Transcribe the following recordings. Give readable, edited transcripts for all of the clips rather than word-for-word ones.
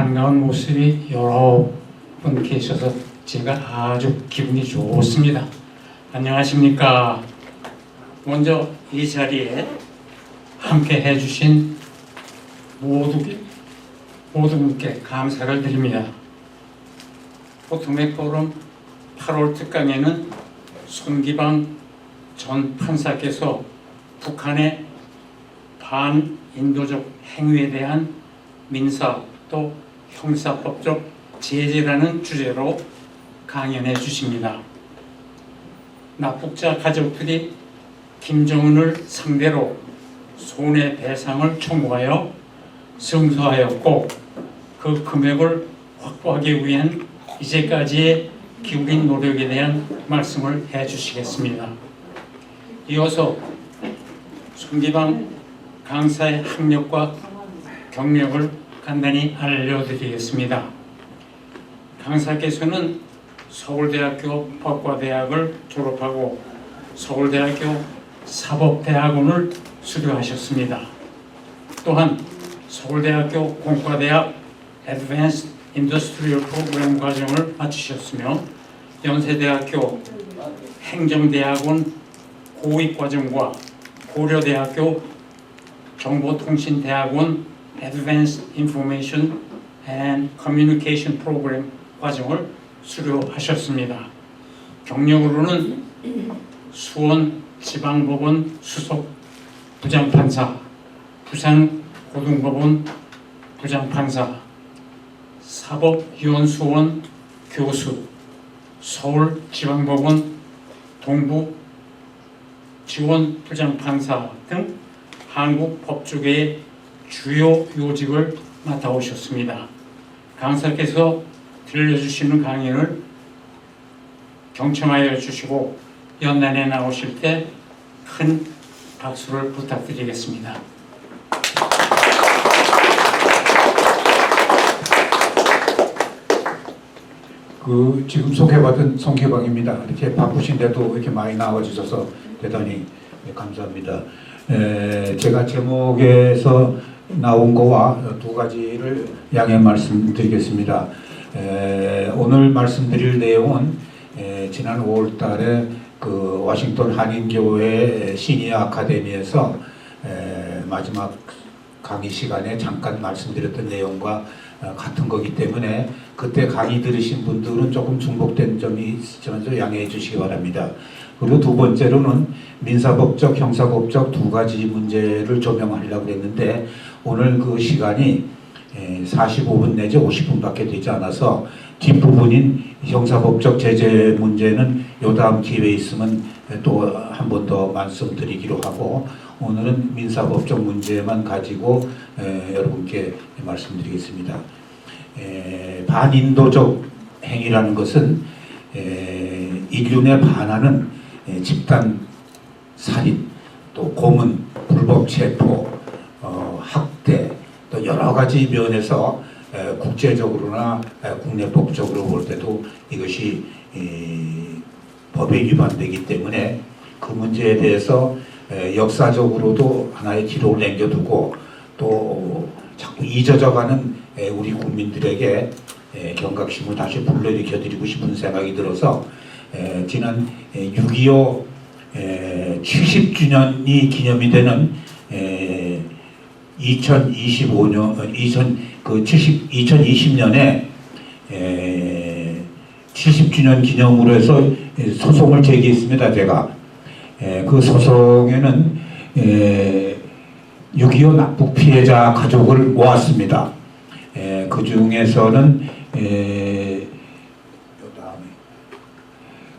반가운 모습이 여러 분 계셔서 제가 아주 기분이 좋습니다. 안녕하십니까. 먼저 이 자리에 함께 해주신 모두분께 감사를 드립니다. 포토맥 포럼 8월 특강에는 손기방 전 판사께서 북한의 반인도적 행위에 대한 민사 또 형사법적 제재라는 주제로 강연해 주십니다. 납북자 가족들이 김정은을 상대로 손해배상을 청구하여 승소하였고 그 금액을 확보하기 위한 이제까지의 기울인 노력에 대한 말씀을 해 주시겠습니다. 이어서 손기방 강사의 학력과 경력을 간단히 알려드리겠습니다. 강사께서는 서울대학교 법과대학을 졸업하고 서울대학교 사법대학원을 수료하셨습니다. 또한 서울대학교 공과대학 Advanced Industrial Program 과정을 마치셨으며 연세대학교 행정대학원 고위과정과 고려대학교 정보통신대학원 Advanced Information and Communication Program 과정을 수료하셨습니다. 경력으로는 수원지방법원 수석 부장판사, 부산고등법원 부장판사, 사법위원수원 교수, 서울지방법원 동부지원부장판사 등 한국 법조계의 주요 요직을 맡아오셨습니다. 강사께서 들려주시는 강연을 경청하여 주시고 연단에 나오실 때 큰 박수를 부탁드리겠습니다. 지금 소개받은 손기방입니다. 이렇게 바쁘신데도 이렇게 많이 나와주셔서 대단히 감사합니다. 제가 제목에서 나온 거와 두 가지를 양해 말씀드리겠습니다. 오늘 말씀드릴 내용은 지난 5월 달에 그 워싱턴 한인교회 시니어 아카데미에서 마지막 강의 시간에 잠깐 말씀드렸던 내용과 같은 거기 때문에 그때 강의 들으신 분들은 조금 중복된 점이 있지만 양해해 주시기 바랍니다. 그리고 두 번째로는 민사법적, 형사법적 두 가지 문제를 조명하려고 했는데 오늘 그 시간이 45분 내지 50분밖에 되지 않아서 뒷부분인 형사법적 제재 문제는 요 다음 기회에 있으면 또 한 번 더 말씀드리기로 하고 오늘은 민사법적 문제만 가지고 여러분께 말씀드리겠습니다. 반인도적 행위라는 것은 인륜에 반하는 집단 살인, 또 고문, 불법 체포, 학대, 또 여러 가지 면에서 국제적으로나 국내법적으로 볼 때도 이것이 법에 위반되기 때문에 그 문제에 대해서 역사적으로도 하나의 기록을 남겨두고 또 자꾸 잊어져가는 우리 국민들에게 경각심을 다시 불러일으켜드리고 싶은 생각이 들어서 지난 6.25 70주년이 기념이 되는 2020년에 70주년 기념으로 해서 소송을 제기했습니다. 제가 그 소송에는 6.25 납북 피해자 가족을 모았습니다. 그 중에서는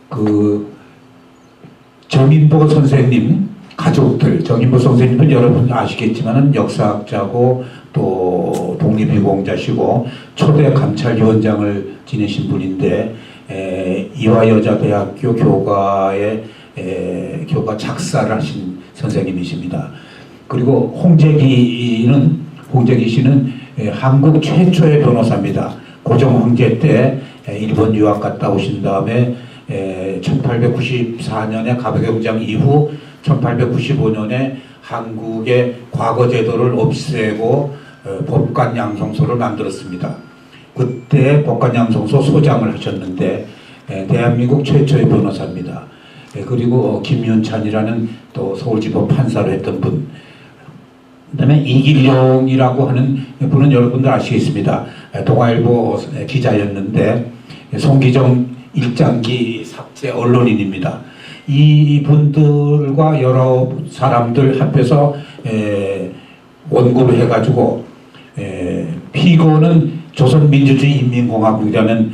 그 정인보 선생님 가족들, 정인보 선생님은 여러분 아시겠지만 역사학자고 또 독립유공자시고 초대 감찰위원장을 지내신 분인데 이화여자대학교 교과 작사를 하신 선생님이십니다. 그리고 홍재기 씨는 한국 최초의 변호사입니다. 고종 황제 때 일본 유학 갔다 오신 다음에 1894년에 가백영장 이후 1895년에 한국의 과거 제도를 없애고 법관 양성소를 만들었습니다. 그때 법관양성소 소장을 하셨는데 대한민국 최초의 변호사입니다. 그리고 김윤찬이라는 또 서울지법 판사로 했던 분, 그다음에 이길용이라고 하는 분은 여러분들 아시겠습니다. 동아일보 기자였는데 송기정 일장기 삭제 언론인입니다. 이 분들과 여러 사람들 합해서 원고를 해가지고 피고는 조선민주주의인민공화국이라는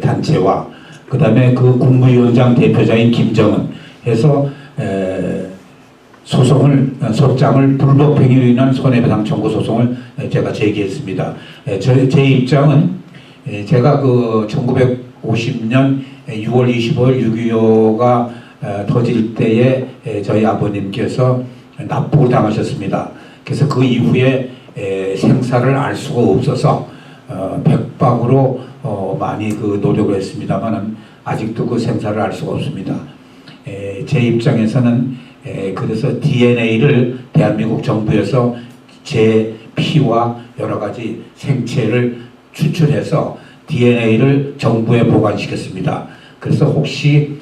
단체와 그 다음에 그 국무위원장 대표자인 김정은 해서 소장을 불법행위로 인한 손해배상 청구 소송을 제가 제기했습니다. 제 입장은 제가 그 1950년 6월 25일 6.25가 터질 때에 저희 아버님께서 납북을 당하셨습니다. 그래서 그 이후에 생사를 알 수가 없어서 백박으로 많이 그 노력을 했습니다만은 아직도 그 생사를 알 수가 없습니다. 제 입장에서는 그래서 DNA를 대한민국 정부에서 제 피와 여러 가지 생체를 추출해서 DNA를 정부에 보관시켰습니다. 그래서 혹시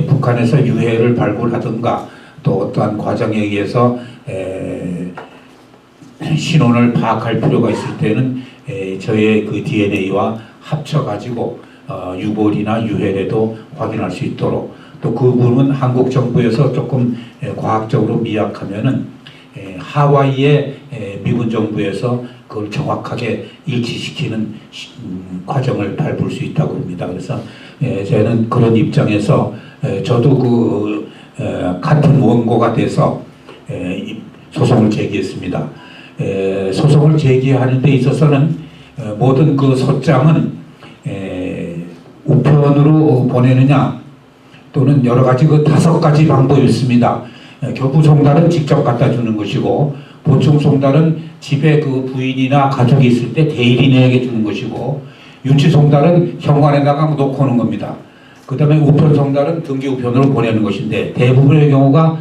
북한에서 유해를 발굴하든가 또 어떠한 과정에 의해서 신원을 파악할 필요가 있을 때는 저의 그 DNA와 합쳐가지고 유골이나 유해라도 확인할 수 있도록, 또 그 부분은 한국 정부에서 조금 과학적으로 미약하면은 하와이의 미군 정부에서 그걸 정확하게 일치시키는 과정을 밟을 수 있다고 합니다. 그래서 저는 그런 입장에서 저도 그 같은 원고가 돼서 소송을 제기했습니다. 소송을 제기하는 데 있어서는 모든 그 소장은 우편으로 보내느냐 또는 여러 가지 그 5가지 방법이 있습니다. 교부 송달은 직접 갖다 주는 것이고, 보충 송달은 집에 그 부인이나 가족이 있을 때 대리인에게 주는 것이고, 윤치 송달은 현관에다가 놓고 오는 겁니다. 그 다음에 우편 송달은 등기 우편으로 보내는 것인데, 대부분의 경우가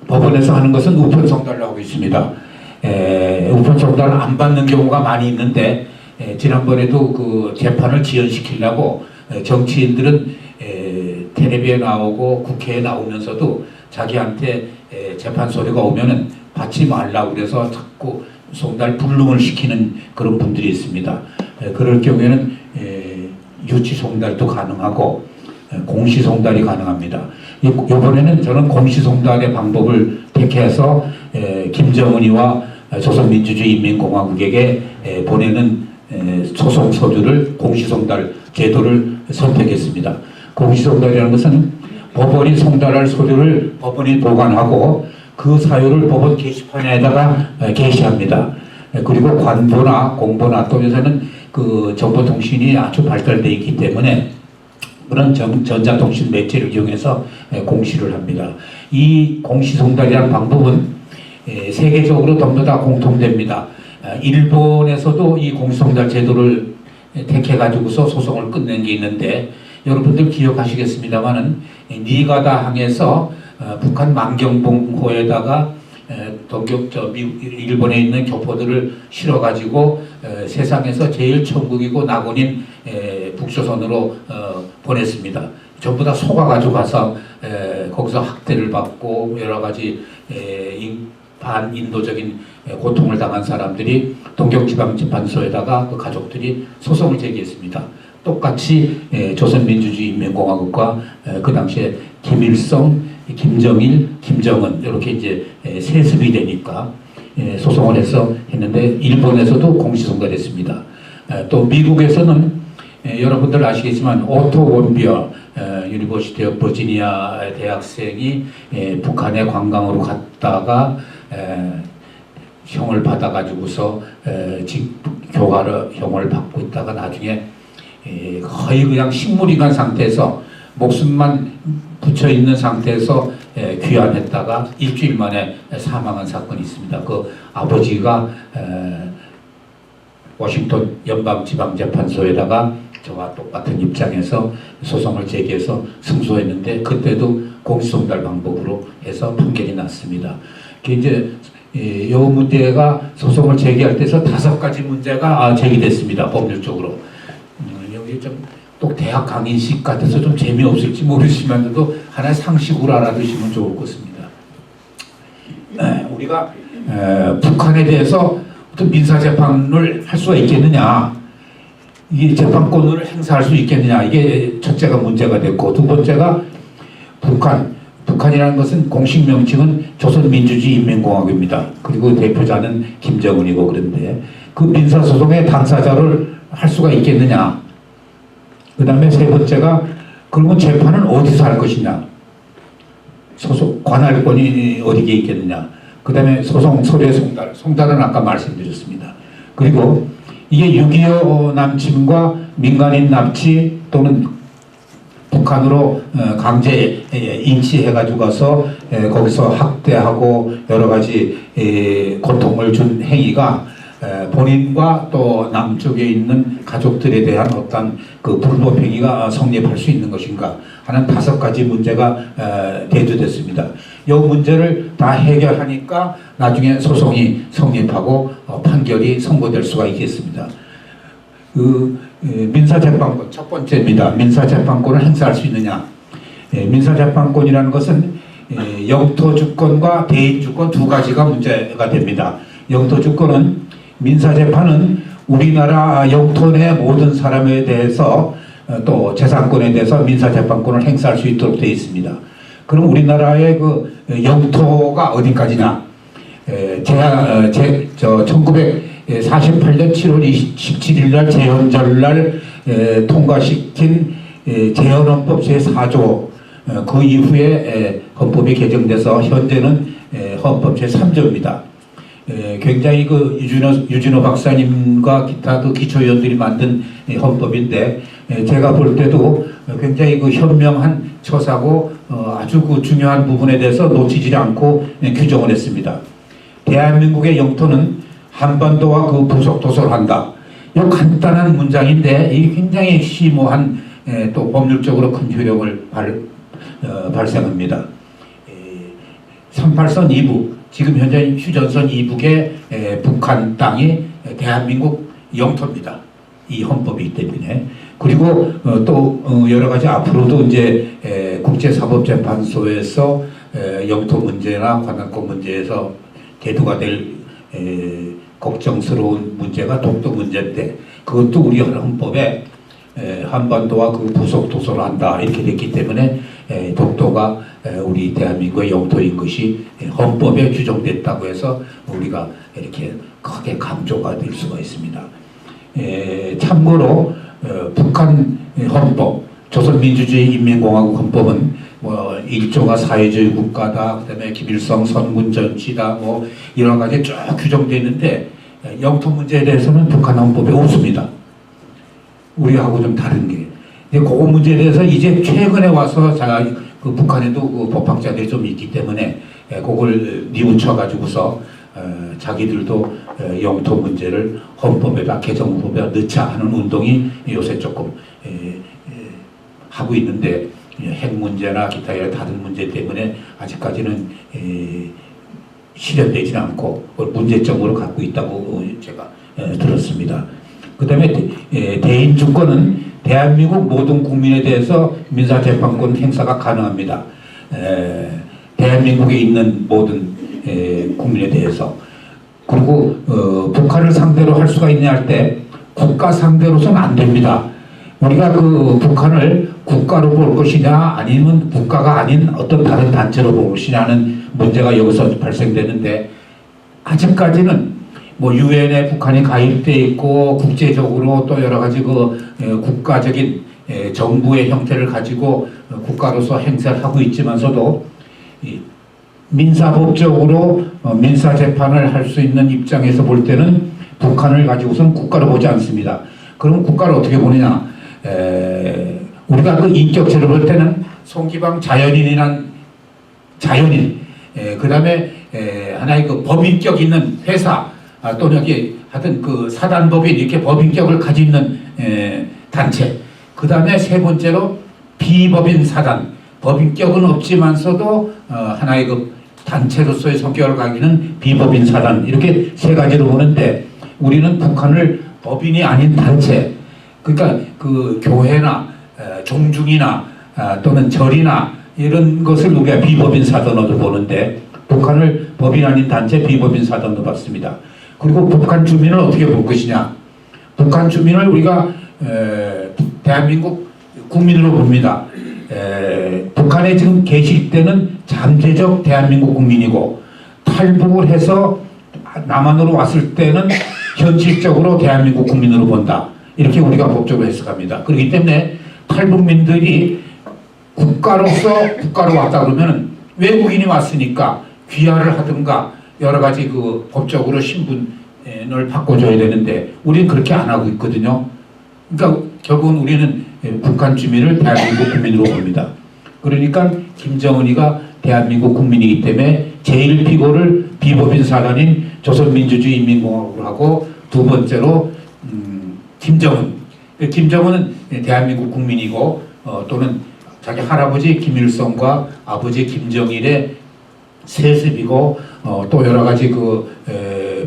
법원에서 하는 것은 우편 송달로 하고 있습니다. 우편 송달을 안 받는 경우가 많이 있는데, 지난번에도 그 재판을 지연시키려고 정치인들은 텔레비에 나오고 국회에 나오면서도 자기한테 재판 소리가 오면은 받지 말라고 그래서 자꾸 송달 불능을 시키는 그런 분들이 있습니다. 그럴 경우에는 유치 송달도 가능하고 공시 송달이 가능합니다. 이번에는 저는 공시 송달의 방법을 택해서 김정은이와 조선민주주의인민공화국에게 보내는 소송 서류를 공시 송달 제도를 선택했습니다. 공시 송달이라는 것은 법원이 송달할 서류를 법원이 보관하고 그 사유를 법원 게시판에다가 게시합니다. 그리고 관보나 공보나 또 요새는 그 정보통신이 아주 발달되어 있기 때문에 그런 전자통신 매체를 이용해서 공시를 합니다. 이 공시 송달이라는 방법은 세계적으로 전부 다 공통됩니다. 일본에서도 이 공시 송달 제도를 택해가지고서 소송을 끝낸 게 있는데, 여러분들 기억하시겠습니다만은 니가다 항에서 북한 만경봉호에다가 일본에 있는 교포들을 실어가지고 세상에서 제일 천국이고 낙원인 북조선으로 보냈습니다. 전부 다 속아가지고 가서 거기서 학대를 받고 여러 가지 반인도적인 고통을 당한 사람들이 동경지방재판소에다가 그 가족들이 소송을 제기했습니다. 똑같이 조선민주주의인민공화국과 그 당시에 김일성, 김정일, 김정은 이렇게 이제 세습이 되니까 소송을 해서 했는데, 일본에서도 공시송달했습니다. 또 미국에서는 여러분들 아시겠지만 오토 원비어 유니버시티 오브 버지니아 대학생이 북한에 관광으로 갔다가 형을 받아가지고서 교화를 형을 받고 있다가 나중에 거의 그냥 식물인간 상태에서 목숨만 붙여 있는 상태에서 귀환했다가 일주일 만에 사망한 사건이 있습니다. 그 아버지가 워싱턴 연방지방재판소에다가 저와 똑같은 입장에서 소송을 제기해서 승소했는데, 그때도 공시송달 방법으로 해서 판결이 났습니다. 이제 이 문제가 소송을 제기할 때서 5가지 문제가 제기됐습니다. 법률적으로. 여기 좀 또 대학 강의식 같아서 좀 재미없을지 모르지만도 하나의 상식으로 알아두시면 좋을 것 같습니다. 우리가 북한에 대해서 어떤 민사재판을 할 수가 있겠느냐, 이 재판권을 행사할 수 있겠느냐, 이게 첫째가 문제가 됐고, 두 번째가 북한이라는 것은 공식 명칭은 조선민주주의인민공화국입니다. 그리고 대표자는 김정은이고, 그런데 그 민사소송의 당사자를 할 수가 있겠느냐. 그 다음에 세 번째가 그러면 재판은 어디서 할 것이냐. 소송 관할권이 어디에 있겠느냐. 그 다음에 소송 서류의 송달은 아까 말씀드렸습니다. 그리고 이게 6.25 남침과 민간인 납치 또는 북한으로 강제 인치해가지고 가서 거기서 학대하고 여러 가지 고통을 준 행위가 본인과 또 남쪽에 있는 가족들에 대한 어떤 그 불법 행위가 성립할 수 있는 것인가 하는 5가지 문제가 대두됐습니다. 이 문제를 다 해결하니까 나중에 소송이 성립하고 판결이 선고될 수가 있겠습니다. 그 민사재판권 첫 번째입니다. 민사재판권을 행사할 수 있느냐. 민사재판권이라는 것은 영토주권과 대인주권 2가지가 문제가 됩니다. 영토주권은 민사재판은 우리나라 영토 내 모든 사람에 대해서 또 재산권에 대해서 민사재판권을 행사할 수 있도록 되어 있습니다. 그럼 우리나라의 그 영토가 어디까지나 1948년 7월 17일 날 재헌절날 통과시킨 재헌헌법 제4조 그 이후에 헌법이 개정돼서 현재는 헌법 제3조입니다. 굉장히 그 유진호 박사님과 기타 그 기초위원들이 만든 헌법인데 제가 볼 때도 굉장히 그 현명한 처사고 아주 그 중요한 부분에 대해서 놓치지 않고 규정을 했습니다. 대한민국의 영토는 한반도와 그 부속 도서를 한다. 이 간단한 문장인데 이 굉장히 심오한 또 법률적으로 큰 효력을 발생합니다. 38선 2부 지금 현재 휴전선 이북의 북한 땅이 대한민국 영토입니다. 이 헌법이기 때문에. 그리고 또 여러 가지 앞으로도 이제 국제사법재판소에서 영토 문제나 관할권 문제에서 대두가 될 걱정스러운 문제가 독도 문제인데 그것도 우리 헌법에 한반도와 그 부속 도서를 한다 이렇게 됐기 때문에 독도가 우리 대한민국의 영토인 것이 헌법에 규정됐다고 해서 우리가 이렇게 크게 강조가 될 수가 있습니다. 참고로 북한 헌법, 조선민주주의인민공화국 헌법은 뭐 1조가 사회주의 국가다, 그다음에 김일성 선군 정치다, 뭐 이런 가지 쭉 규정되어 있는데 영토 문제에 대해서는 북한 헌법에 없습니다. 우리하고 좀 다른 게. 그 문제에 대해서 이제 최근에 와서 제가 그 북한에도 그 법학자들이 좀 있기 때문에 그걸 뉘우쳐가지고서 자기들도 영토 문제를 헌법에다 개정법에 넣자 하는 운동이 요새 조금 하고 있는데 핵 문제나 기타 다른 문제 때문에 아직까지는 실현되지는 않고 문제점으로 갖고 있다고 제가 들었습니다. 그 다음에 대인주권은 대한민국 모든 국민에 대해서 민사재판권 행사가 가능합니다. 대한민국에 있는 모든 국민에 대해서. 그리고 북한을 상대로 할 수가 있냐 할 때 국가 상대로서는 안 됩니다. 우리가 그 북한을 국가로 볼 것이냐 아니면 국가가 아닌 어떤 다른 단체로 볼 것이냐는 문제가 여기서 발생되는데 아직까지는 뭐 유엔에 북한이 가입돼 있고 국제적으로 또 여러 가지 그 국가적인 정부의 형태를 가지고 국가로서 행사를 하고 있지만서도 민사법적으로 민사재판을 할 수 있는 입장에서 볼 때는 북한을 가지고서는 국가로 보지 않습니다. 그럼 국가를 어떻게 보느냐? 우리가 그 인격체를 볼 때는 송기방 자연인이란 자연인, 그 다음에 하나의 그 법인격 있는 회사, 또는 여기 하여튼 그 사단법인 이렇게 법인격을 가지고 있는 단체, 그 다음에 세 번째로 비법인 사단, 법인격은 없지만서도 하나의 그 단체로서의 성격을 가지는 비법인 사단 이렇게 세 가지로 보는데 우리는 북한을 법인이 아닌 단체 그러니까 그 교회나 종중이나 또는 절이나 이런 것을 우리가 비법인 사단으로 보는데 북한을 법인 아닌 단체 비법인 사단으로 봤습니다. 그리고 북한 주민을 어떻게 볼 것이냐 북한 주민을 우리가 대한민국 국민으로 봅니다. 북한에 지금 계실 때는 잠재적 대한민국 국민이고 탈북을 해서 남한으로 왔을 때는 현실적으로 대한민국 국민으로 본다. 이렇게 우리가 법적으로 해석합니다. 그렇기 때문에 탈북민들이 국가로서 국가로 왔다 그러면 외국인이 왔으니까 귀화를 하든가 여러 가지 그 법적으로 신분을 바꿔줘야 되는데 우리는 그렇게 안 하고 있거든요. 그러니까 결국은 우리는 북한 주민을 대한민국 국민으로 봅니다. 그러니까 김정은이가 대한민국 국민이기 때문에 제일 피고를 비법인 사단인 조선민주주의인민공화국을 하고 두 번째로 김정은. 김정은은 대한민국 국민이고 또는 자기 할아버지 김일성과 아버지 김정일의 세습이고 또 여러 가지 그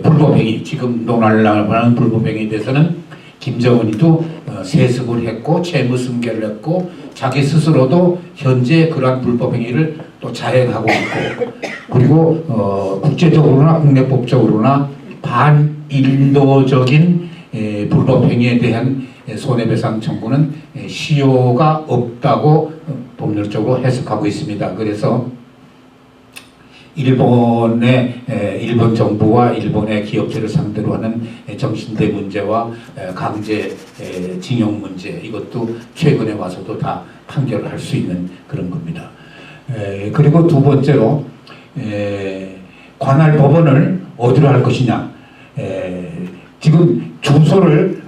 불법행위 지금 논란을 불법행위에 대해서는 김정은이도 세습을 했고 채무 승계를 했고 자기 스스로도 현재 그러한 불법행위를 또 자행하고 있고 그리고 국제적으로나 국내법적으로나 반인도적인 불법행위에 대한 손해배상 청구는 시효가 없다고 법률적으로 해석하고 있습니다. 그래서 일본 정부와 일본의 기업체를 상대로 하는 정신대 문제와 강제 징용 문제 이것도 최근에 와서도 다 판결을 할 수 있는 그런 겁니다. 그리고 두 번째로 관할 법원을 어디로 할 것이냐 지금 주소를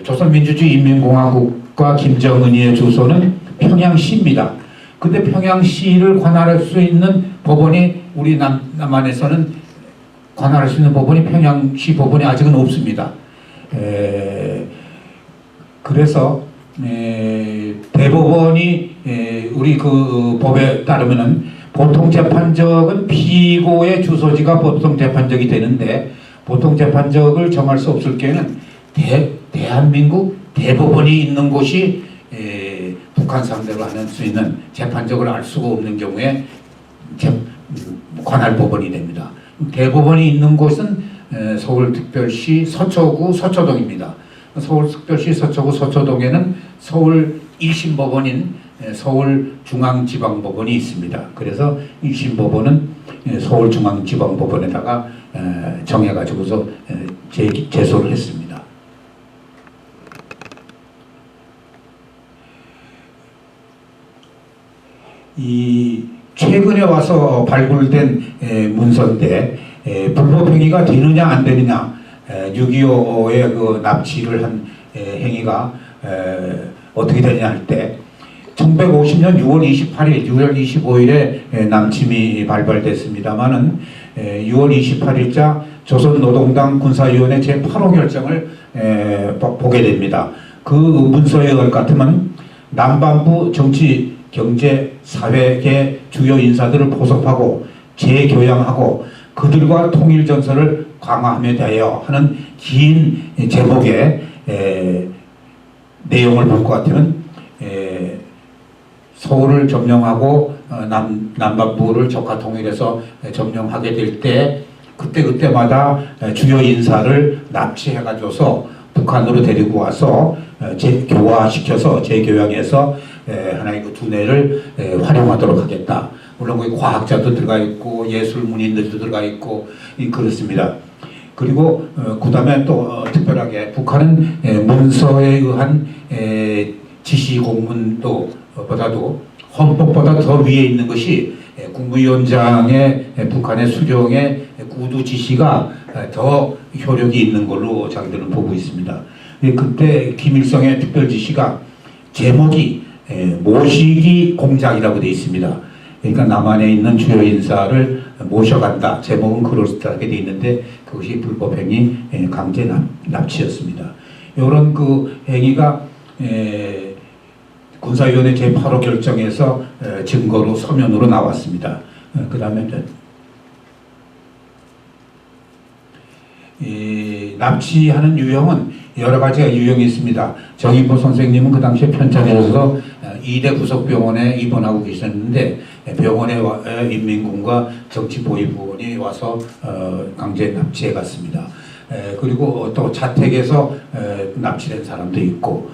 조선민주주의인민공화국과 김정은이의 주소는 평양시입니다. 근데 평양시를 관할할 수 있는 법원이 우리 남한에서는 관할할 수 있는 법원이 평양시 법원이 아직은 없습니다. 그래서 대법원이 우리 그 법에 따르면은 보통 재판적은 피고의 주소지가 보통 재판적이 되는데 보통 재판적을 정할 수 없을 경우에는 대한민국 대법원이 있는 곳이 북한 상대로 하는 수 있는 재판적을 알 수가 없는 경우에 관할법원이 됩니다. 대법원이 있는 곳은 서울특별시 서초구 서초동입니다. 서울특별시 서초구 서초동에는 서울 1심법원인 서울중앙지방법원이 있습니다. 그래서 1심법원은 서울중앙지방법원에다가 정해가지고서 제소를 했습니다. 이 최근에 와서 발굴된 문서인데 불법행위가 되느냐 안 되느냐 6.25의 그 납치를 한 행위가 어떻게 되냐 할 때 1950년 6월 28일, 6월 25일에 남침이 발발됐습니다만은 6월 28일자 조선노동당 군사위원회 제8호 결정을 보게 됩니다. 그 문서에 같으면 남반부 정치, 경제, 사회계 주요 인사들을 포섭하고 재교양하고 그들과 통일전선을 강화하며 대하여 하는 긴 제목의 내용을 볼 것 같으면 서울을 점령하고 남반부를 적화 통일해서 점령하게 될 때 그때마다 주요 인사를 납치해가지고서 북한으로 데리고 와서 재교화시켜서 재교양해서 하나의 그 두뇌를 활용하도록 하겠다. 물론 거기 과학자도 들어가 있고 예술 문인들도 들어가 있고 그렇습니다. 그리고 그 다음에 또 특별하게 북한은 문서에 의한 지시 공문도 보다도 헌법보다 더 위에 있는 것이 국무위원장의 북한의 수령의 구두 지시가 더 효력이 있는 걸로 자기들은 보고 있습니다. 그때 김일성의 특별 지시가 제목이 모시기 공작이라고 되어 있습니다. 그러니까 남한에 있는 주요 인사를 모셔간다. 제목은 그럴듯하게 되어 있는데 그것이 불법행위 강제 납치였습니다. 이런 그 행위가 군사위원회 제8호 결정에서 증거로 서면으로 나왔습니다. 그 다음에 이 납치하는 유형은 여러 가지가 유형이 있습니다. 정인보 선생님은 그 당시에 편찬해서 이대 구속병원에 입원하고 계셨는데 병원에 인민군과 정치보위부원이 와서 강제 납치해 갔습니다. 그리고 또 자택에서 납치된 사람도 있고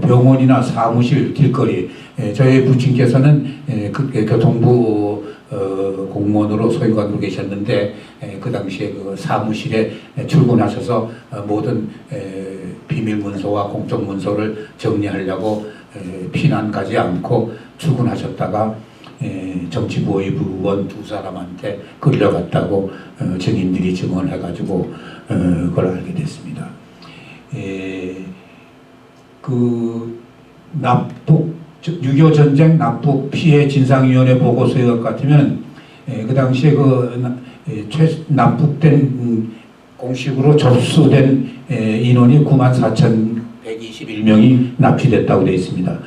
병원이나 사무실, 길거리 저희 부친께서는 교통부 공무원으로 소유관으로 계셨는데 그 당시에 그 사무실에 출근하셔서 모든 비밀 문서와 공적 문서를 정리하려고 피난 가지 않고 출근하셨다가 정치보위부원 두 사람한테 끌려갔다고 증인들이 증언해가지고 그걸 알게 됐습니다. 그 납북 6.25 전쟁 납북 피해 진상위원회 보고서에 같으면 그 당시에 납북된 공식으로 접수된 인원이 94,121명이 납치됐다고 되어 있습니다.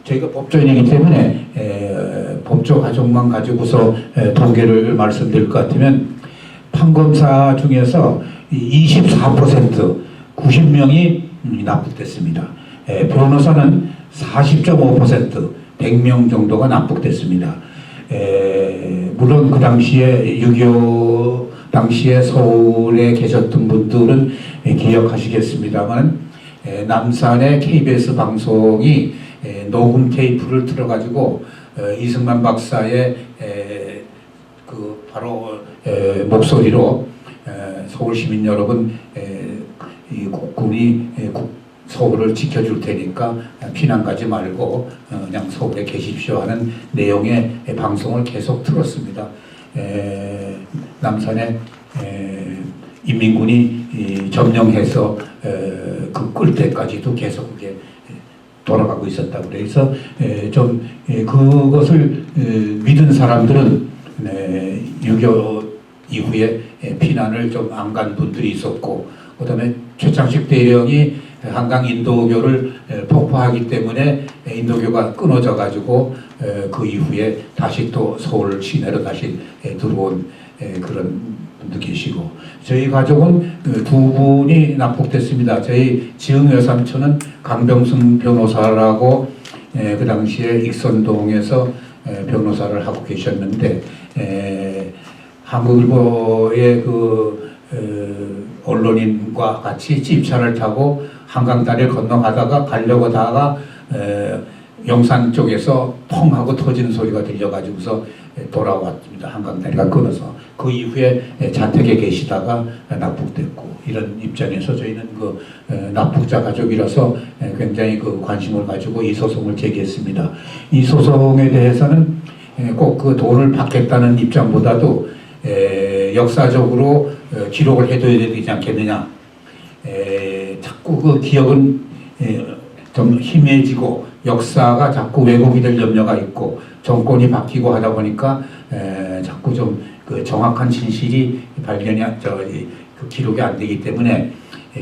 저희가 법조인이기 때문에 법조 가족만 가지고서 통계를 말씀드릴 것 같으면 판검사 중에서 24% 90명이 납북됐습니다. 변호사는 40.5% 100명 정도가 납북됐습니다. 물론 그 당시에 6.25 당시에 서울에 계셨던 분들은 기억하시겠습니다만 남산의 KBS 방송이 녹음 테이프를 틀어가지고 이승만 박사의 그 바로 목소리로 서울 시민 여러분 이 국군이 서울을 지켜줄 테니까 피난 가지 말고 그냥 서울에 계십시오 하는 내용의 방송을 계속 틀었습니다. 남산에 인민군이 점령해서 그 끌 때까지도 계속 그게 돌아가고 있었다고 그래서 좀 그것을 믿은 사람들은 6.25 이후에 피난을 좀 안 간 분들이 있었고 그다음에 최창식 대령이 한강 인도교를 폭파하기 때문에 인도교가 끊어져 가지고 그 이후에 다시 또 서울 시내로 다시 들어온 그런 분도 계시고 저희 가족은 두 분이 납북됐습니다. 저희 지흥 외삼촌은 강병승 변호사라고 그 당시에 익선동에서 변호사를 하고 계셨는데 한국일보의 그 언론인과 같이 집차를 타고 한강다리를 건너가다가 가려고 하다가 영산 쪽에서 펑 하고 터지는 소리가 들려가지고서 돌아왔습니다. 한강다리가 끊어서 그 이후에 자택에 계시다가 납북됐고 이런 입장에서 저희는 그 납북자 가족이라서 굉장히 그 관심을 가지고 이 소송을 제기했습니다. 이 소송에 대해서는 꼭 그 돈을 받겠다는 입장보다도 역사적으로 기록을 해둬야 되지 않겠느냐. 자꾸 그 기억은 좀 희미해지고 역사가 자꾸 왜곡이 될 염려가 있고 정권이 바뀌고 하다 보니까 자꾸 좀 그 정확한 진실이 발견이 그 기록이 안 되기 때문에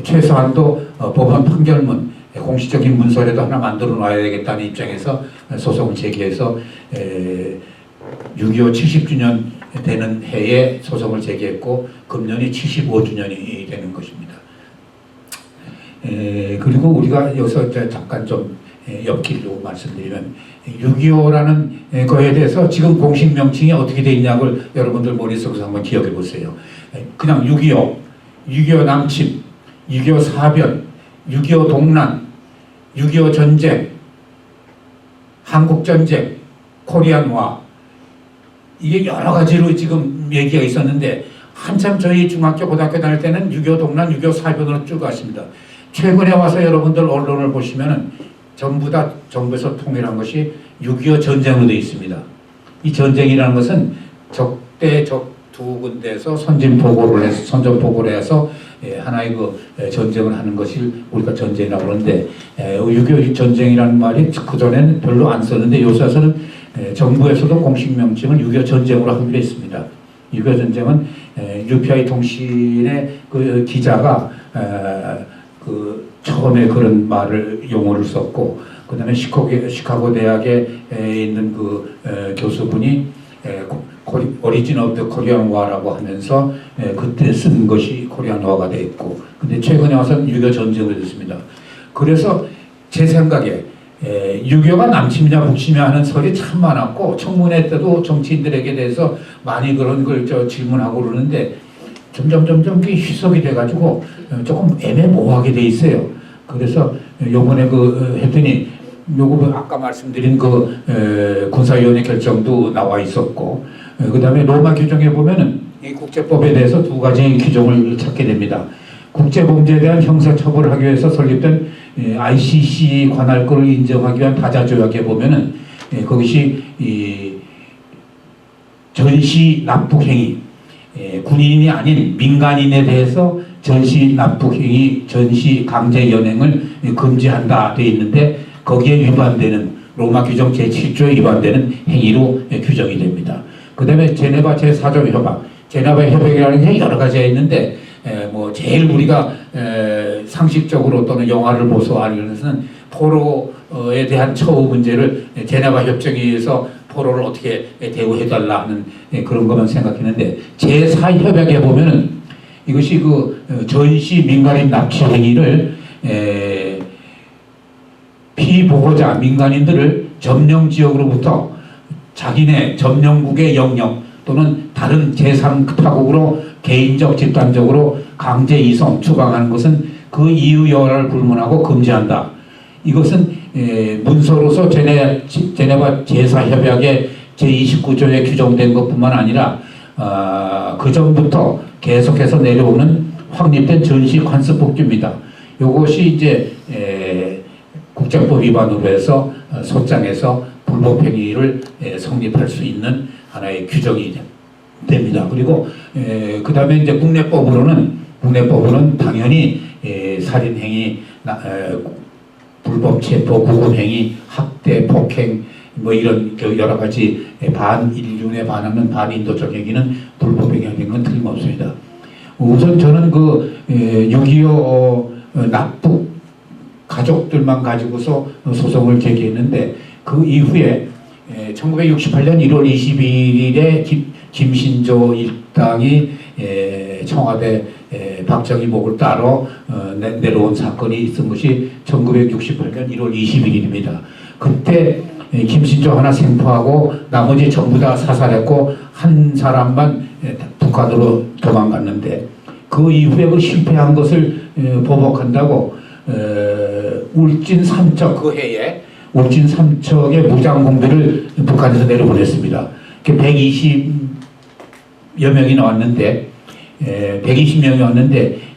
최소한도 법원 판결문 공식적인 문서라도 하나 만들어 놔야 되겠다는 입장에서 소송을 제기해서 6.25 70주년 되는 해에 소송을 제기했고 금년이 75주년이 되는 것입니다. 그리고 우리가 여기서 잠깐 좀 엮기로 말씀드리면 6.25라는 거에 대해서 지금 공식 명칭이 어떻게 되어 있냐를 여러분들 머릿속에서 한번 기억해 보세요. 그냥 6.25, 6.25 남침, 6.25 사변, 6.25 동란, 6.25 전쟁, 한국전쟁, 코리안화 이게 여러 가지로 지금 얘기가 있었는데 한참 저희 중학교 고등학교 다닐 때는 6.25 동란, 6.25 사변으로 쭉 갔습니다. 최근에 와서 여러분들 언론을 보시면은 전부 다 정부에서 통일한 것이 6.25 전쟁으로 되어 있습니다. 이 전쟁이라는 것은 적대 적 두 군데에서 선전포고를 해서 하나의 그 전쟁을 하는 것을 우리가 전쟁이라고 그러는데 6.25 전쟁이라는 말이 그전에는 별로 안 썼는데 요새 와서는 정부에서도 공식 명칭을 6.25 전쟁으로 하기로 했습니다. 6.25 전쟁은 UPI 통신의 그 기자가 그 처음에 그런 말을 용어를 썼고 그다음에 시카고 대학에 있는 그 교수분이 오리진 오브 더 코리안 와라고 하면서 그때 쓴 것이 코리안 와가 됐고, 근데 최근에 와서는 6.25 전쟁이 됐습니다. 그래서 제 생각에 6.25가 남침이냐 북침이냐 하는 설이 참 많았고, 청문회 때도 정치인들에게 대해서 많이 그런 걸 질문하고 그러는데 점점 그게 희석이 돼가지고 조금 애매모호하게 돼 있어요. 그래서 요번에 했더니 요거 아까 말씀드린 군사위원회 결정도 나와 있었고, 그 다음에 로마 규정에 보면은 이 국제법에 대해서 두 가지 규정을 찾게 됩니다. 국제범죄에 대한 형사처벌을 하기 위해서 설립된 ICC 관할권을 인정하기 위한 다자조약에 보면은 그것이 전시 납북행위, 군인이 아닌 민간인에 대해서 전시 납북행위, 전시 강제 연행을 금지한다 되어 있는데, 거기에 위반되는 로마 규정 제7조에 위반되는 행위로 규정이 됩니다. 그 다음에 제네바 제4조 협약, 제네바 협약이라는 게 여러 가지가 있는데 뭐 제일 우리가 상식적으로 또는 영화를 보소 하는 것은 포로에 대한 처우 문제를 제네바 협정에 의해서 포로를 어떻게 대우해달라 하는 그런 것만 생각했는데, 제4협약에 보면은 이것이 전시 민간인 납치 행위를 피보호자 민간인들을 점령지역으로부터 자기네 점령국의 영역 또는 다른 제3타국으로 개인적 집단적으로 강제 이송 추방하는 것은 그 이유 여하를 불문하고 금지한다. 이것은 문서로서 제네바 제4협약의 제29조에 규정된 것뿐만 아니라 그 전부터 계속해서 내려오는 확립된 전시 관습법규입니다. 이것이 이제 국제법 위반으로 해서 소장에서 불법행위를 성립할 수 있는 하나의 규정이 됩니다. 그리고 그 다음에 이제 국내법으로는 당연히 살인행위, 불법 체포, 구금행위, 학대, 폭행 뭐 이런 여러 가지 반인륜에 반하는 반인도적 행위는 불법행위인 건 틀림없습니다. 우선 저는 6.25 납북 가족들만 가지고서 소송을 제기했는데, 그 이후에 1968년 1월 22일에 김신조 일당이 청와대 박정희 목을 따러 내려온 사건이 있은 것이 1968년 1월 21일입니다. 그때 김신조 하나 생포하고 나머지 전부 다 사살했고 한 사람만 북한으로 도망갔는데, 그 이후에 실패한 것을 보복한다고 울진 삼척 그 해에 울진 삼척의 무장공비를 북한에서 내려보냈습니다. 120여 명이 나왔는데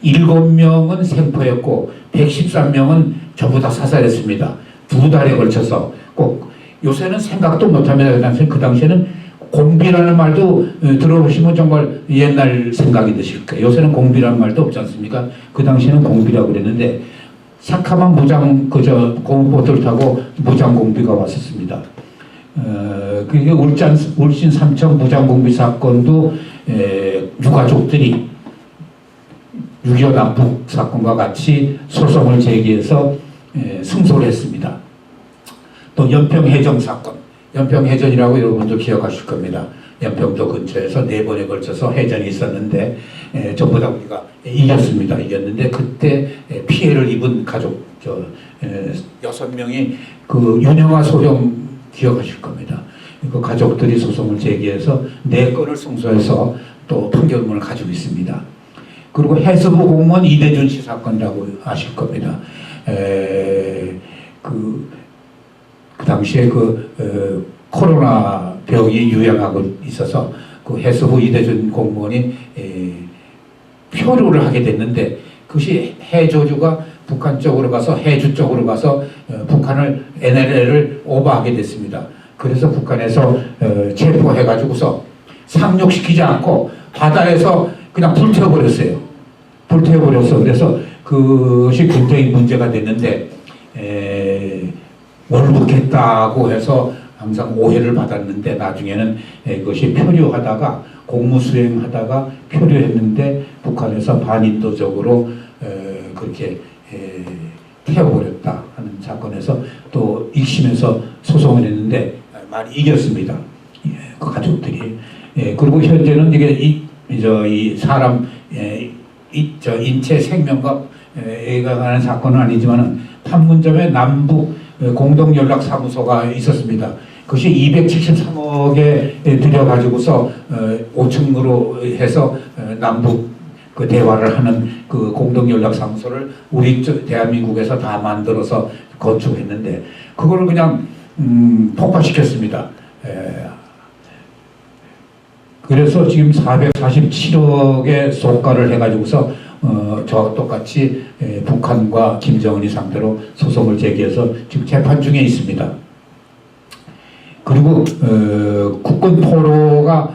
7명은 생포했고 113명은 전부 다 사살했습니다. 2달에 걸쳐서. 꼭 요새는 생각도 못합니다. 그 당시에는 공비라는 말도 들어보시면 정말 옛날 생각이 드실 거예요. 요새는 공비라는 말도 없지 않습니까? 그 당시에는 공비라고 그랬는데 새카만 고무보트를 타고 무장공비가 왔었습니다. 그게 울진 삼척 무장공비 사건도 유가족들이 6.25 납북 사건과 같이 소송을 제기해서 승소를 했습니다. 또 연평해전 사건, 연평해전이라고 여러분도 기억하실 겁니다. 연평도 근처에서 4번에 걸쳐서 해전이 있었는데 전부 다 우리가 이겼는데 그때 피해를 입은 가족 6명이 그 윤영아 소령 기억하실 겁니다. 그 가족들이 소송을 제기해서 4건을 승소해서 또 판결문을 가지고 있습니다. 그리고 해수부 공무원 이대준 씨 사건이라고 아실 겁니다. 그 당시에 코로나 병이 유행하고 있어서 그 해수부 이대준 공무원이 표류를 하게 됐는데, 그것이 해조주가 북한 쪽으로 가서 해주 쪽으로 가서 북한을 NLL을 오버하게 됐습니다. 그래서 북한에서 체포해가지고서 상륙시키지 않고 바다에서 그냥 불태워버렸어요. 그래서 그것이 굉장히 문제가 됐는데 월북했다고 해서 항상 오해를 받았는데, 나중에는 그것이 표류하다가 공무수행하다가 표류했는데 북한에서 반인도적으로 그렇게 태워버렸다 하는 사건에서 또 1심에서 소송을 했는데 많이 이겼습니다. 그 가족들이. 그리고 현재는 이게 이 사람 인체 생명과 애가 관한 사건은 아니지만은 판문점에 남북 공동연락사무소가 있었습니다. 그것이 273억에 들여가지고서 5층으로 해서 남북 그 대화를 하는 그 공동연락사무소를 우리 대한민국에서 다 만들어서 건축했는데 그거를 그냥 폭파시켰습니다. 그래서 지금 447억의 소가를 해가지고서 저와 똑같이 북한과 김정은이 상대로 소송을 제기해서 지금 재판 중에 있습니다. 그리고 국군 포로가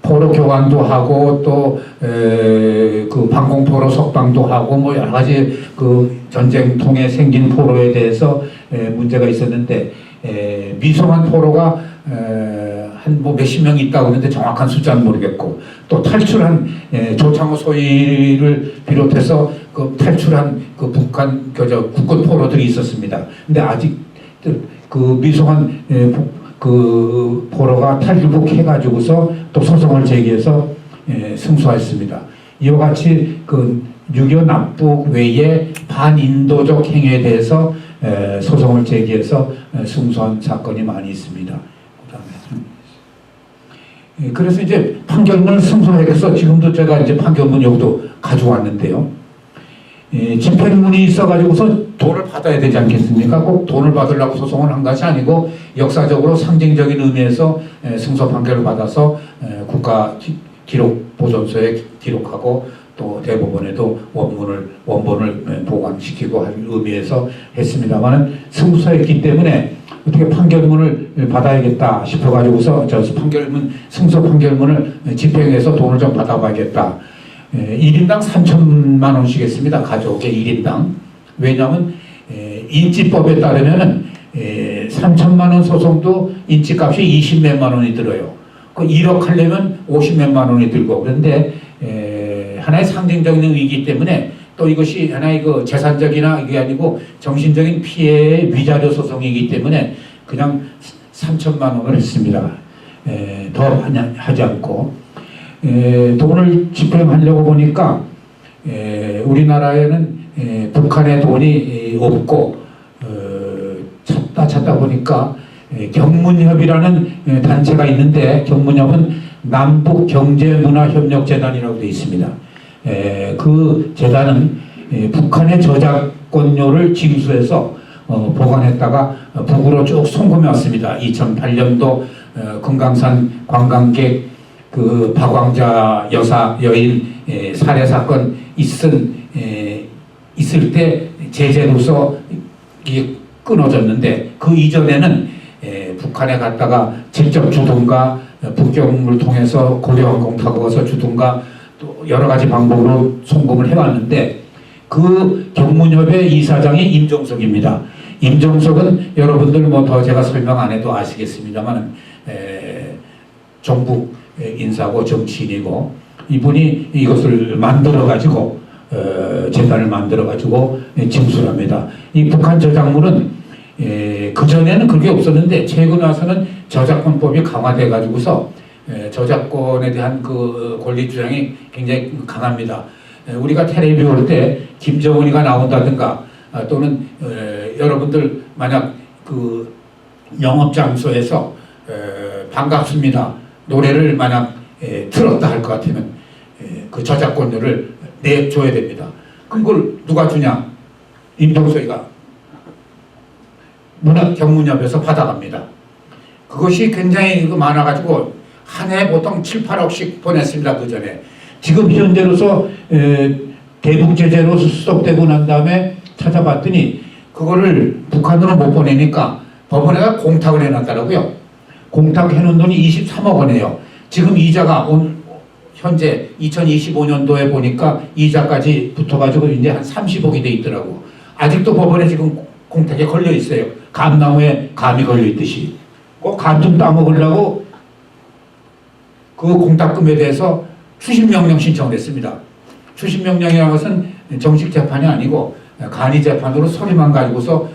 포로 교환도 하고 또 그 방공 포로 석방도 하고 뭐 여러 가지 그 전쟁 통해 생긴 포로에 대해서 문제가 있었는데 미송한 포로가 한 뭐 몇십 명 있다고 하는데 정확한 숫자는 모르겠고 또 탈출한 조창호 소위를 비롯해서 그 탈출한 그 북한 국군 포로들이 있었습니다. 근데 아직 그 미송한 그 포로가 탈북해가지고서 또 소송을 제기해서 승소했습니다. 이와 같이 그 6.25 납북 외에 반인도적 행위에 대해서 소송을 제기해서 승소한 사건이 많이 있습니다. 그래서 이제 판결문을 승소해서 지금도 제가 이제 판결문 여기도 가져왔는데요. 집행문이 있어가지고서 돈을 받아야 되지 않겠습니까? 꼭 돈을 받으려고 소송을 한 것이 아니고 역사적으로 상징적인 의미에서 승소 판결을 받아서 국가 기록보존소에 기록하고 또 대법원에도 원본을 보관시키고 할 의미에서 했습니다만은 승소했기 때문에 어떻게 판결문을 받아야겠다 싶어가지고서 저 승소 판결문을 집행해서 돈을 좀 받아봐야겠다. 1인당 3천만 원씩 했습니다. 가족의 1인당. 왜냐하면 인지법에 따르면은 3천만 원 소송도 인지값이 20몇만 원이 들어요. 그 1억 하려면 50몇만 원이 들고 그런데 하나의 상징적인 의기이기 때문에 또 이것이 하나의 그 재산적이나 이게 아니고 정신적인 피해의 위자료 소송이기 때문에 그냥 3천만 원을 했습니다. 더 하지 않고 돈을 집행하려고 보니까 우리나라에는 북한의 돈이 없고 찾다 보니까 경문협이라는 단체가 있는데 경문협은 남북경제문화협력재단이라고 되어 있습니다. 그 재단은 북한의 저작권료를 징수해서 보관했다가 북으로 쭉 송금해 왔습니다. 2008년도 금강산 관광객 그 박광자 여인 살해 사건 있을 때 제재로서 이게 끊어졌는데 그 이전에는 북한에 갔다가 직접 주든가 북경을 통해서 고려항공 타고 가서 주든가 또 여러 가지 방법으로 송금을 해왔는데 그 경문협의 이사장이 임종석입니다. 임종석은 여러분들 뭐 더 제가 설명 안 해도 아시겠습니다만 정부 인사고 정치인이고 이분이 이것을 만들어가지고 재단을 만들어가지고 징수합니다. 이 북한 저작물은 그전에는 그게 없었는데 최근 와서는 저작권법이 강화돼가지고서 저작권에 대한 그 권리 주장이 굉장히 강합니다. 우리가 텔레비전 볼 때 김정은이가 나온다든가 또는 여러분들 만약 그 영업장소에서 반갑습니다 노래를 만약 틀었다 할 것 같으면 그 저작권료를 내줘야 됩니다. 그걸 누가 주냐? 임종석이가 문화경문협에서 받아갑니다. 그것이 굉장히 많아가지고 한 해 보통 7, 8억씩 보냈습니다. 그 전에. 지금 현재로서 대북 제재로 수속되고 난 다음에 찾아봤더니 그거를 북한으로 못 보내니까 법원에가 공탁을 해놨더라고요. 공탁해놓은 돈이 23억 원이에요. 지금 이자가 현재 2025년도에 보니까 이자까지 붙어가지고 이제 한 30억이 돼 있더라고. 아직도 법원에 지금 공탁에 걸려 있어요. 감나무에 감이 걸려 있듯이. 꼭 감 좀 따먹으려고 그 공탁금에 대해서 추심명령 신청을 했습니다. 추심명령이라는 것은 정식 재판이 아니고 간이 재판으로 서류만 가지고서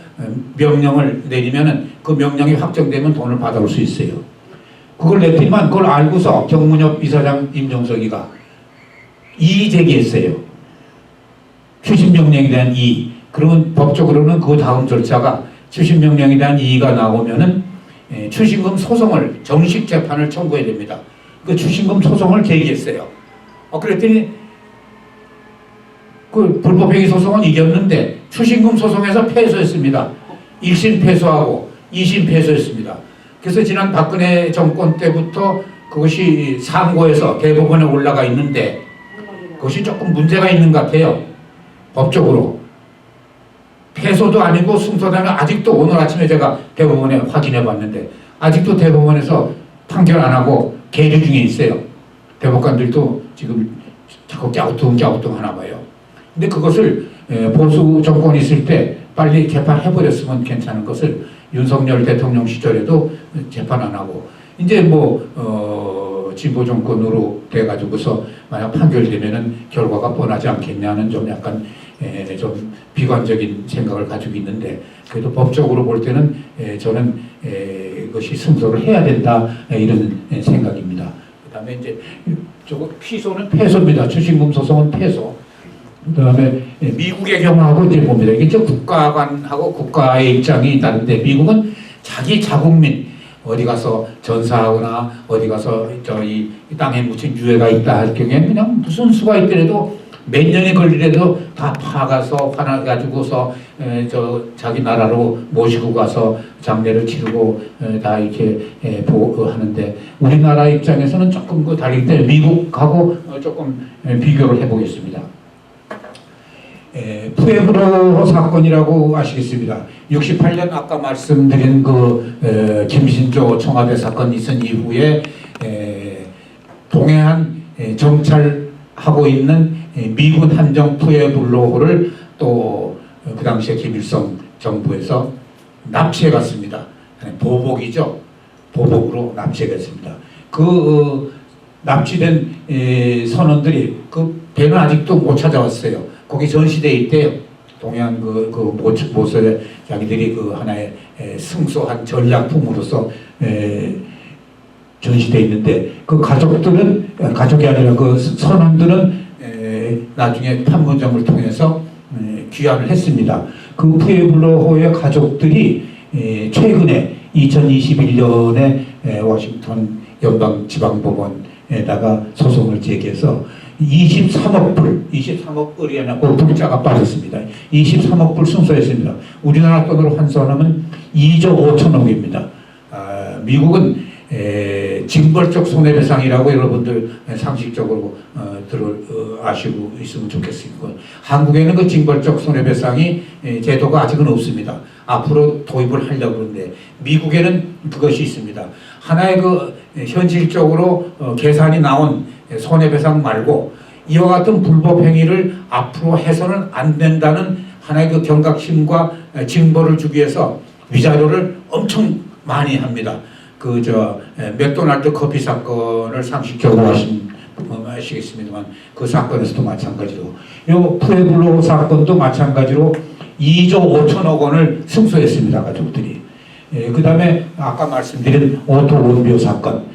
명령을 내리면은 그 명령이 확정되면 돈을 받아올 수 있어요. 그걸 냈더니만 그걸 알고서 정문협 이사장 임종석이가 이의 제기했어요. 추심명령에 대한 이의. 그러면 법적으로는 그 다음 절차가 추심명령에 대한 이의가 나오면은 추심금 소송을 정식 재판을 청구해야 됩니다. 그 추심금 소송을 제기했어요. 그랬더니 그 불법행위 소송은 이겼는데 추심금 소송에서 패소했습니다. 1심 패소하고 2심 패소했습니다. 그래서 지난 박근혜 정권 때부터 그것이 상고에서 대법원에 올라가 있는데 그것이 조금 문제가 있는 것 같아요. 법적으로. 패소도 아니고 승소도 아니고 아직도 오늘 아침에 제가 대법원에 확인해 봤는데 아직도 대법원에서 판결 안 하고 계류 중에 있어요. 대법관들도 지금 자꾸 갸우뚱하나 봐요. 근데 그것을 보수 정권이 있을 때 빨리 재판해버렸으면 괜찮은 것을 윤석열 대통령 시절에도 재판 안 하고 이제 진보 정권으로 돼가지고서 만약 판결되면은 결과가 뻔하지 않겠냐는 좀 약간 좀 비관적인 생각을 가지고 있는데 그래도 법적으로 볼 때는 저는 그것이 승소를 해야 된다 이런 생각입니다. 그다음에 이제 저거 피소는 패소입니다. 추심금 소송은 패소. 그다음에 미국의 경우하고 이제 봅니다. 이게 저 국가관하고 국가의 입장이 다른데 미국은 자기 자국민 어디 가서 전사하거나 어디 가서 이 땅에 묻힌 유해가 있다 할 경우에 그냥 무슨 수가 있더라도 몇 년이 걸리더라도 다 파가서 화나가지고서 자기 나라로 모시고 가서 장례를 치르고 다 이렇게 하는데 우리나라 입장에서는 조금 그 다르기 때문에 미국하고 조금 비교를 해보겠습니다. 푸에블로 사건이라고 아시겠습니다. 68년 아까 말씀드린 그 김신조 청와대 사건 있은 이후에 동해안 정찰하고 있는 미군 함정 푸에블로호를 또 그 당시에 김일성 정부에서 납치해 갔습니다. 보복이죠. 보복으로 납치해 갔습니다. 그 납치된 선원들이 그 배는 아직도 못 찾아왔어요. 거기 전시돼 있대요. 동해안 모서에 자기들이 그 하나의 승소한 전략품으로서 전시돼 있는데 그 가족이 아니라 그 선원들은 나중에 판문점을 통해서 귀환을 했습니다. 그 푸에블로호의 가족들이 최근에 2021년에 워싱턴 연방지방법원에다가 소송을 제기해서 23억 불이나 불자가 빠졌습니다. 23억 불 승소했습니다. 우리나라 돈으로 환산하면 2조 5천억입니다. 미국은 징벌적 손해배상이라고 여러분들 상식적으로 아시고 있으면 좋겠습니다. 한국에는 그 징벌적 손해배상이 제도가 아직은 없습니다. 앞으로 도입을 하려고 하는데 미국에는 그것이 있습니다. 하나의 그 현실적으로 계산이 나온 손해배상 말고 이와 같은 불법 행위를 앞으로 해서는 안 된다는 하나의 그 경각심과 징벌을 주기 위해서 위자료를 엄청 많이 합니다. 맥도날드 커피 사건을 상식적으로 아시겠습니다만 그 사건에서도 마찬가지로 이 푸에블로 사건도 마찬가지로 2조 5천억 원을 승소했습니다. 가족들이. 그 다음에 아까 말씀드린 오토원묘 사건도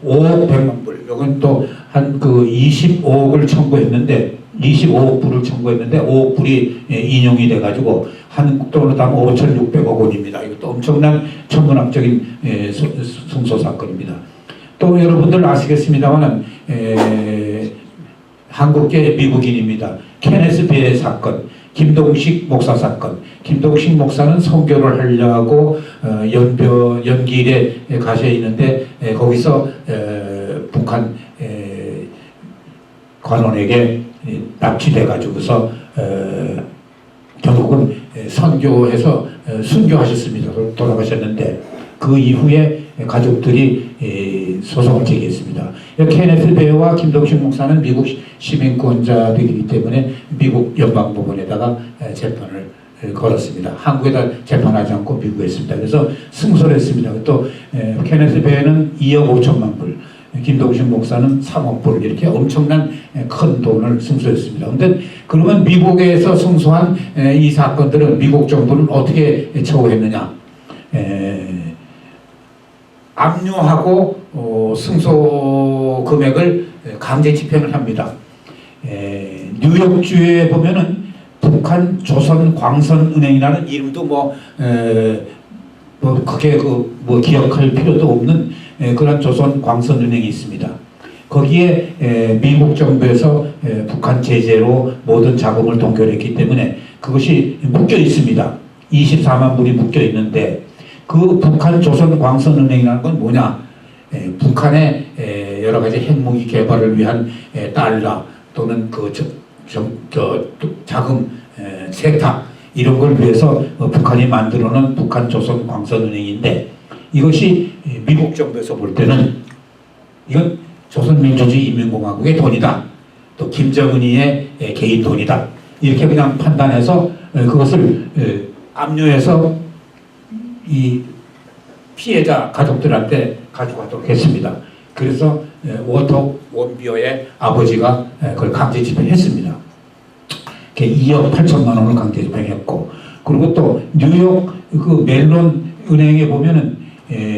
5억 100만 불. 이건 또 한 25억을 청구했는데 25억 불을 청구했는데 5억 불이 인용이 돼가지고 한국 돈으로 따면 5,600억 원입니다. 이것도 엄청난 천문학적인 승소 사건입니다. 또 여러분들 아시겠습니다만은 한국계 미국인입니다. 케네스 베 사건, 김동식 목사 사건. 김동식 목사는 선교를 하려고 연길에 가셔 있는데 거기서 북한 관원에게 납치돼 가지고서 결국은 선교해서 순교하셨습니다. 돌아가셨는데 그 이후에 가족들이 소송을 제기했습니다. 케네스 베와 김동식 목사는 미국 시민권자들이기 때문에 미국 연방법원에다가 재판을 걸었습니다. 한국에다 재판하지 않고 미국에 했습니다. 그래서 승소를 했습니다. 또 케네스 베는 2억 5천만 불, 김동식 목사는 3억 불 이렇게 엄청난 큰 돈을 승소했습니다. 그런데 그러면 미국에서 승소한 이 사건들은 미국 정부는 어떻게 처우했느냐? 압류하고 승소 금액을 강제 집행을 합니다. 뉴욕주에 보면은 북한 조선광선은행이라는 이름도 뭐 크게 뭐 기억할 필요도 없는 그런 조선광선은행이 있습니다. 거기에 미국 정부에서 북한 제재로 모든 자금을 동결했기 때문에 그것이 묶여 있습니다. 24만 불이 묶여 있는데 그 북한 조선광선은행이라는 건 뭐냐? 북한의 여러 가지 핵무기 개발을 위한 달러 또는 그 자금 세탁 이런 걸 위해서 북한이 만들어놓은 북한 조선광선은행인데 이것이 미국 정부에서 볼 때는 이건 조선민주주의 인민공화국의 돈이다. 또 김정은이의 개인 돈이다. 이렇게 그냥 판단해서 그것을 압류해서 이 피해자 가족들한테 가져가도록 했습니다. 그래서 워터 원비어의 아버지가 그걸 강제 집행했습니다. 2억 8천만 원을 강제 집행했고, 그리고 또 뉴욕 그 멜론 은행에 보면은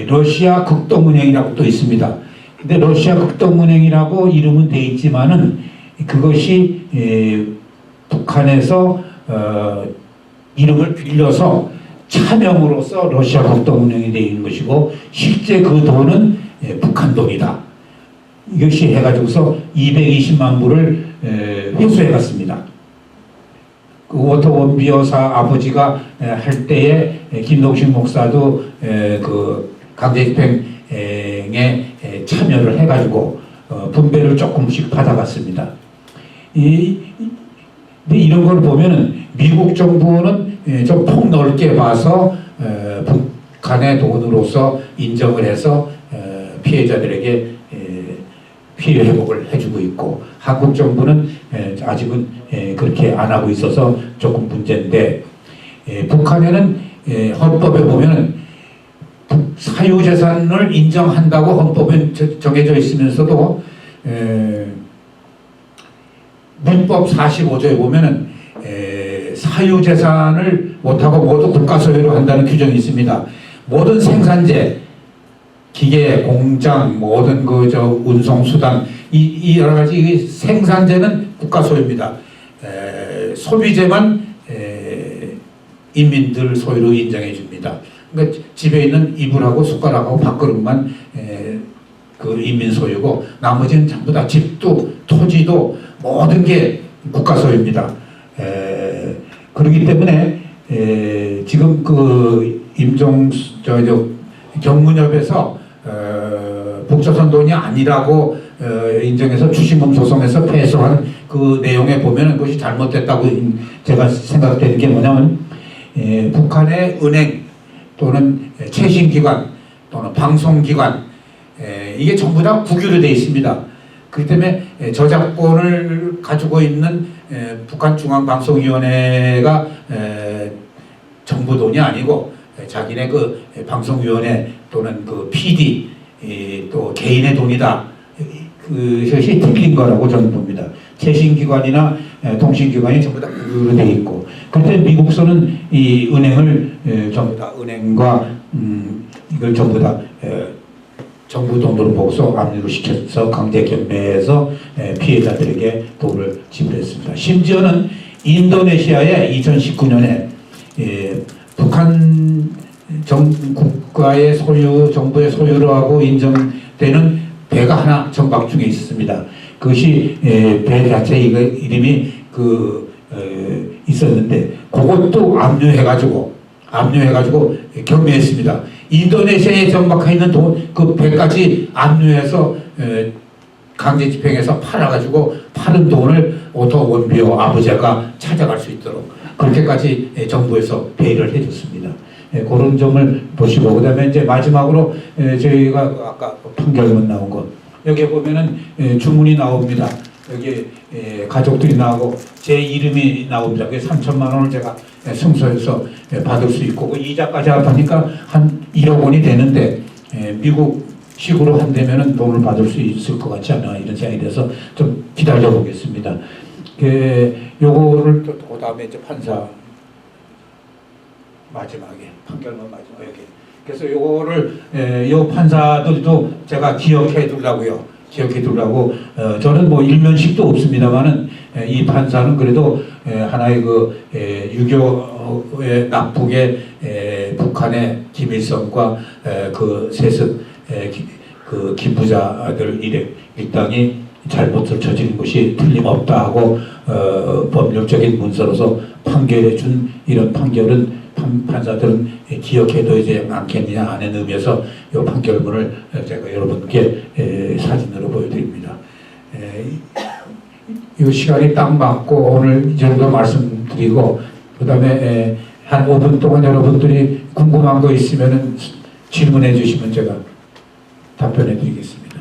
러시아 극동은행이라고 또 있습니다. 근데 러시아 극동은행이라고 이름은 돼 있지만은 그것이 북한에서 이름을 빌려서 차명으로서 러시아 극동은행이 되어 있는 것이고 실제 그 돈은 북한 돈이다. 이것이 해가지고서 220만 불을 회수해 갔습니다. 그 워터 원비어사 아버지가 할 때에 김동식 목사도 그 강제 집행에 참여를 해가지고 분배를 조금씩 받아갔습니다. 근데 이런 걸 보면은 미국 정부는 좀 폭넓게 봐서 북한의 돈으로서 인정을 해서 피해자들에게 피해 회복을 해주고 있고 한국 정부는 아직은 그렇게 안 하고 있어서 조금 문제인데 북한에는 헌법에 보면은 사유재산을 인정한다고 헌법에 정해져 있으면서도 문법 45조에 보면은 사유재산을 못하고 모두 국가소유로 한다는 규정이 있습니다. 모든 생산재, 기계, 공장, 모든 운송수단, 이 여러 가지 생산재는 국가소유입니다. 소비재만 인민들 소유로 인정해 줍니다. 그러니까 집에 있는 이불하고 숟가락하고 밥그릇만 그 인민 소유고 나머지는 전부 다 집도 토지도 모든 게 국가 소유입니다. 그렇기 때문에 지금 그 경문협에서 북조선 돈이 아니라고 인정해서 추징금 소송에서 패소한 그 내용에 보면 그것이 잘못됐다고 제가 생각되는 게 뭐냐면 북한의 은행 또는 최신기관 또는 방송기관 이게 전부 다 국유로 되어 있습니다. 그렇기 때문에 저작권을 가지고 있는 북한중앙방송위원회가 정부 돈이 아니고 자기네 그 방송위원회 또는 그 PD 또 개인의 돈이다. 그것이 틀린 거라고 저는 봅니다. 최신기관이나 통신기관이 전부 다 국유로 되어 있고 그런데 미국서는 이 은행을 전부 다 은행과 이걸 전부 다 정부 돈으로 보고서 압류를 시켜서 강제 경매해서 피해자들에게 돈을 지불했습니다. 심지어는 인도네시아에 2019년에 북한 국가의 소유, 정부의 소유로 하고 인정되는 배가 하나 정박 중에 있었습니다. 그것이 배 자체 이름이 있었는데 그것도 압류해가지고 경매했습니다. 인도네시아에 정박해 있는 그 배까지 압류해서 강제 집행해서 팔아가지고 파는 돈을 오토 원비어 아버지가 찾아갈 수 있도록 그렇게까지 정부에서 배려를 해줬습니다. 그런 점을 보시고 그다음에 이제 마지막으로 저희가 아까 판결문 나온 거 여기 보면은 주문이 나옵니다. 여기 가족들이 나오고 제 이름이 나옵니다. 그게 3천만 원을 제가 승소해서 받을 수 있고 그 이자까지 합하니까 한 1억 원이 되는데 미국식으로 한다면은 돈을 받을 수 있을 것 같지 않아 이런 생각이 돼서 좀 기다려 보겠습니다. 요거를 또 그다음에 이제 판사 마지막에 판결문 마지막에 그래서 요거를 요 판사들도 제가 기억해 두려고요. 기억해 두려고 저는 뭐 일면식도 없습니다만은 이 판사는 그래도 하나의 그 유교의 납북의 북한의 김일성과 그 세습 그 김부자들 일당이 잘못을 저지른 것이 틀림없다 하고 법률적인 문서로서 판결해 준 이런 판결은 판사들은 기억해둬야지 않겠느냐 하는 의미에서 이 판결문을 제가 여러분께 사진으로 보여드립니다. 이 시간이 딱 맞고 오늘 이 정도 말씀드리고 그 다음에 한 5분 동안 여러분들이 궁금한 거 있으면 질문해 주시면 제가 답변해 드리겠습니다.